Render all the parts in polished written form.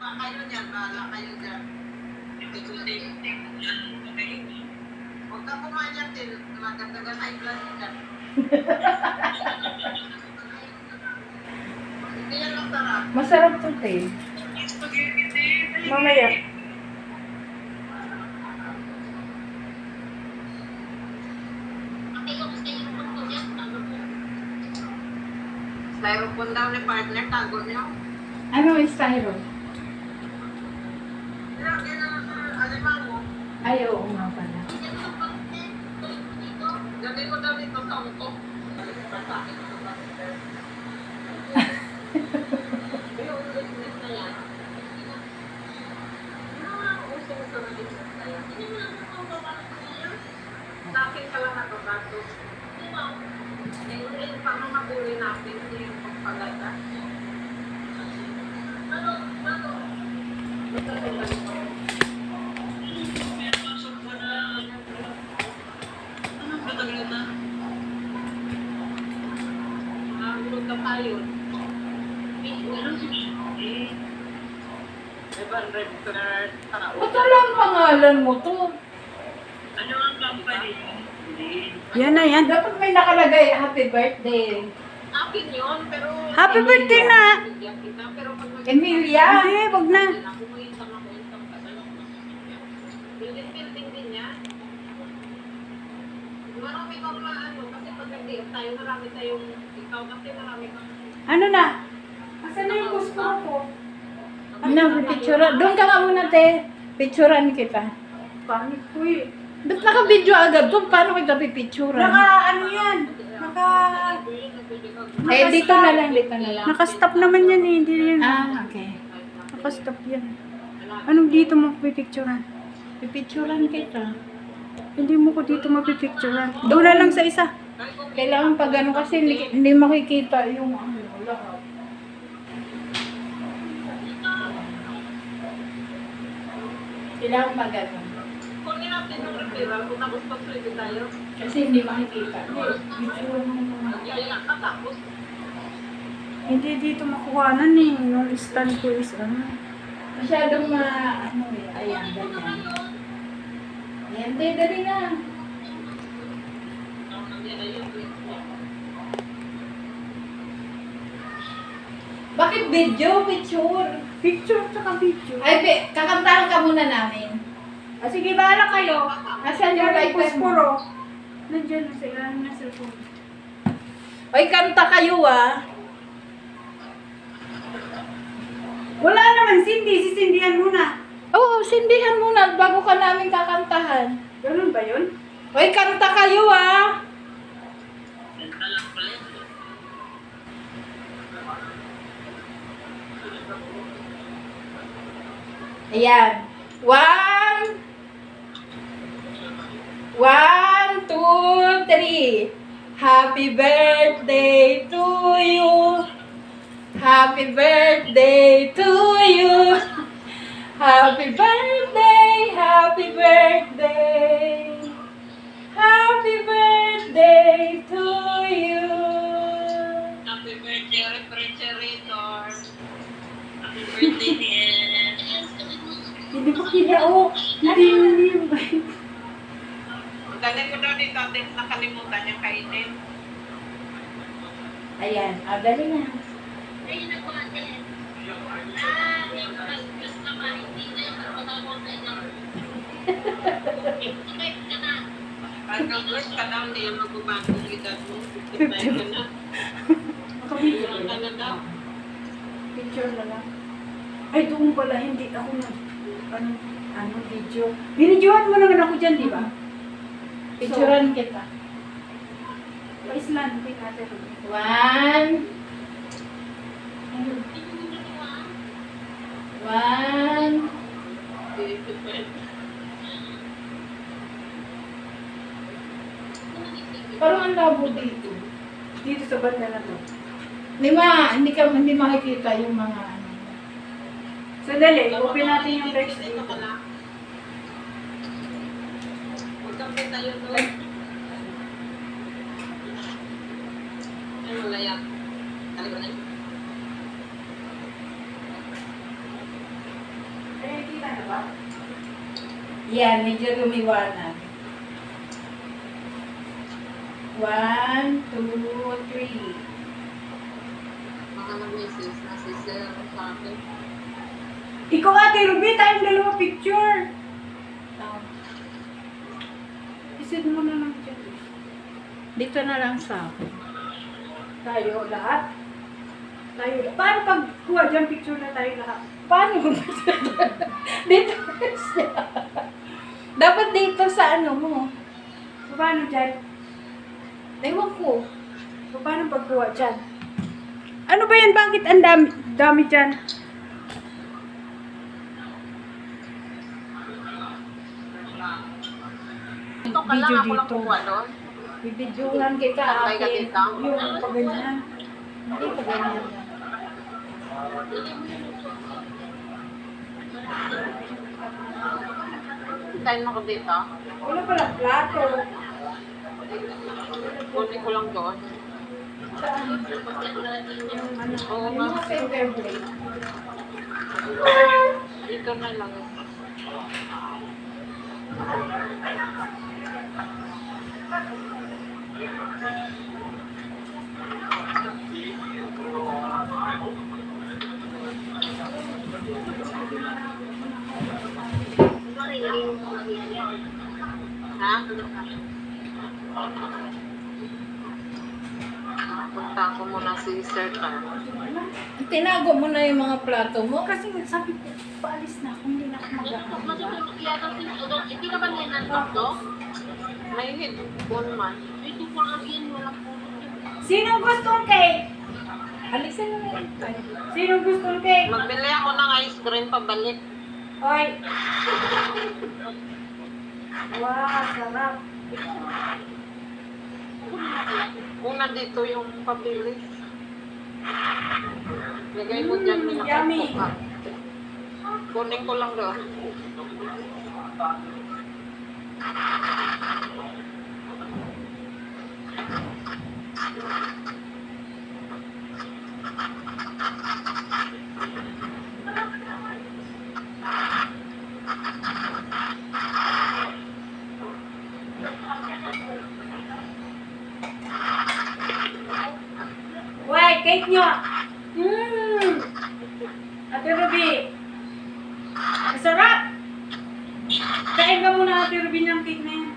Kayo niyan, bahala kayo dyan. Huwag ka kumain yan, Til. Magdagdagan high blood dyan. Hindi yan ang sarap. Masarap to, te. Mamaya. Styrofoam daw ni partner, tago niyo. Ano yung styro? Lagyan na sa alimango. Ay, oo nga pala. Gawin mo daw dito sa utok. Yung business na yan. Usong sa business na yan. Sa akin ka lang nagbabato. Yung paano mabuli natin, hindi yung pagpalata. Tayo. Ba't wala ang pangalan mo to? Ano ang company? Yan na yan. Dapat may nakalagay, happy birthday. Akin yun, pero... Happy birthday na! Bigyan kita, pero pag Emilia. Hindi, wag na. ako mo yung ka sa building din niya. Marami kang maano, kasi pag nag-deal tayo, marami tayong... Ikaw kasi marami kang... Ano na? Asan na yung gusto ko? Ano, picture. Doon ka nga muna, te. Picturean kita. Pangit ko eh. Ba't naka-video agad to? Paano kita pipicturean? Ano yan? Eh, dito na lang, dito na lang. Naka-stop naman yan eh. Hindi yan. Ah, okay. Naka-stop yan. Anong dito mo pipicturean? Pipicturean kita. Hindi mo ko dito mapipicturean. Doon na lang sa isa. Kailangan pag ano kasi hindi makikita yung ano, lahat. Kailangan pag ano. Kunin natin yung referral, kung tapos pag-ready tayo. Kasi hindi makikita. Picturean mo naman. Kaya tapos. Hindi dito makuhanan eh. Yung stand ko is ano. Masyadong ano eh. Ayan, ganyan. Ayan, te, dali na. Bakit video? Picture. Picture tsaka video. Ay, kakantahan ka muna namin. Ah, sige, bahala kayo. Nasaan yung Yan, lighter mo? pusporo. Nandiyan na sa ilalim na cellphone. Oy, kanta kayo ah. Wala naman, Cindy. Sisindihan muna. Oo, sindihan muna bago ka namin kakantahan. Ganun ba yun? Oy, kanta kayo ah. Ayan. One, two, three. Happy birthday to you. Happy birthday to you. Happy birthday, happy birthday. Happy birthday to you. Happy birthday, refrigerator. Happy birthday, dear. Hindi ko kinao. Hindi yung Dali ko daw dito atin nakalimutan niyang kainin. Ayan, dali na. Ayun ako atin. Yung gusto naman, hindi na yung matapos na yun. Subscribe ka na. Pagka girls ka daw, hindi yung magbabagong edad mo. Subscribe ka na. Nakabidyo Ang ko ano daw. Picture na lang. Ay, doon pala. Hindi ako na. Ano, video. Binidyohan mo naman ako dyan, di ba? Picturean kita. Pa-Island. Okay, natin. One. One. Parang ang labo dito. Dito sa banda na to. Hindi makikita yung mga ano. Sandali, open natin yung text Dito dito. ka na. Huwag kang tayo doon. Ay, wala yan. Tali ko na yun. Yan, medyo lumiwanag. 1, 2, 3. Mga nag-message na si Sir sa akin. Ikaw ate Ruby, tayong dalawa picture. Isid mo na lang dyan. Dito na lang sa akin. Tayo lahat. Tayo. Paano pag kuha dyan picture na tayo lahat? Paano mo dito siya. Dapat dito sa ano mo. Paano dyan? Ewan ko. Paano pagkuha dyan? Ano ba yan? Bakit ang dami dyan? Ito ka lang, Video ako lang dito. kukuha doon. Bibidyohan kita Sabay ka akin. dito. Yung paganyan. Hindi pa ganyan. Kain mo ko dito. Wala pala plato. Kunin ko lang doon. Saan? Yung ano? Oo Yung nga. mga silver plate. Dito na lang. Ha? Punta ko muna si Sir Car. Tinago mo na yung mga plato mo. Kasi sabi ko, paalis na ako, hindi na ako mag-aano. Hindi ka ba niya nantok do? May headphone man. Ito po ang yan, walang puno. Sinong gustong cake? Alisin mo na yun. Sinong gustong cake? Magbili ako ng ice cream pabalik. Hoy! Wow, sarap. Kung nandito yung pabilis. Lagay mo dyan yung Yummy. nakatuka. Kunin ko lang doon. Hoy, cake nyo! Ate Ruby! Ang sarap! Kain ka muna, Ate Ruby, ng cake na yan.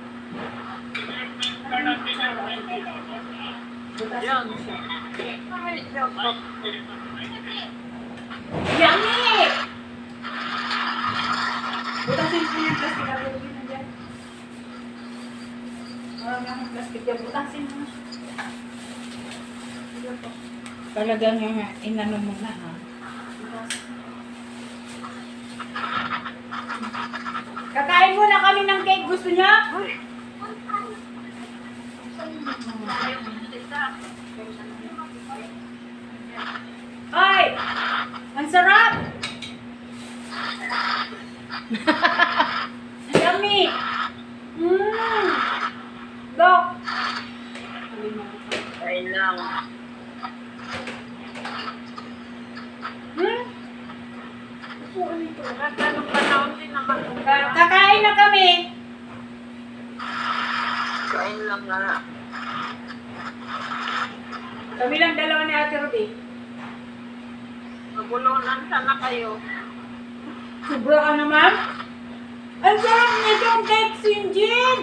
Butas Yan. mo siya. Ay, dapat. Yummy! Butasin mo yung plastic, Ate Ruby, na dyan. Wala nga yung plastic yan. Butasin mo na siya. Sige po. Talagang yung inano mo na ha. Kakain muna kami ng cake. Gusto niya? Ay! Ang sarap! Yummy! Look! Ay lang. Ganong panahon din naman. Kakain na kami. Kain lang na. Kami lang dalawa ni Ate Ruby. Magulunan sana kayo. Sobra ka naman. Ang sarap nitong cake, Sinjin!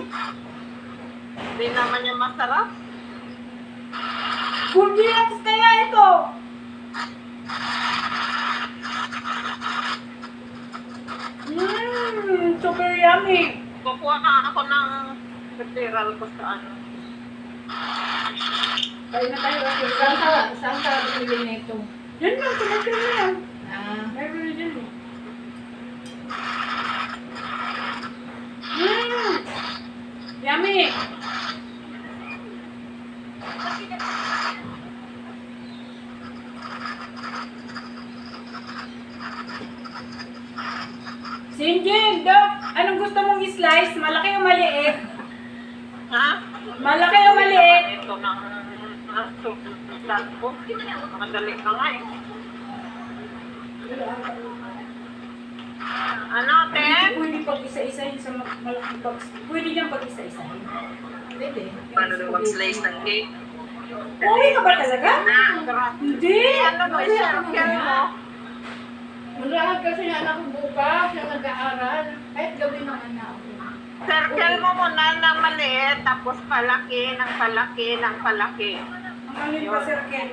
Hindi naman niya masarap. Goldilocks kaya ito. Super yummy. Kukuha ka ako ng material ko sa ano. Kain na tayo, Ate Ruby. Saan ka bili nito? Yan lang, tumatay na yan. Ah, Meron na dyan eh. Yummy! Sinjin, Dok, anong gusto mong i-slice? Malaki o maliit? Ha? Malaki o maliit? Ito ng sulat ko. Madali ka nga eh. Ano, te? pwede pag-isa-isahin sa malaking box. Pwede dyan pag-isa-isahin. Pwede. Paano daw mag-slice ng cake? Uwi ka ba talaga? Hindi. Ano mo, i-circle mo. Mulahat kasi na anak ko bukas na nag-aaral. Kahit gawin ng anak ko. Circle mo muna ng maliit, tapos palaki, ng palaki, ng palaki. Ang ano yung pa-circle.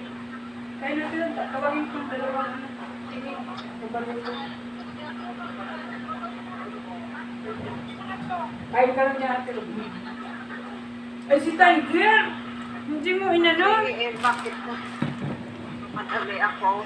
Kaya natin, tawagin kong dalawang ano. Sige, kabalo ko. Kain ka lang niya natin. Ay, si Tiger! Hindi mo inano? Eh, bakit mo? Madali ako.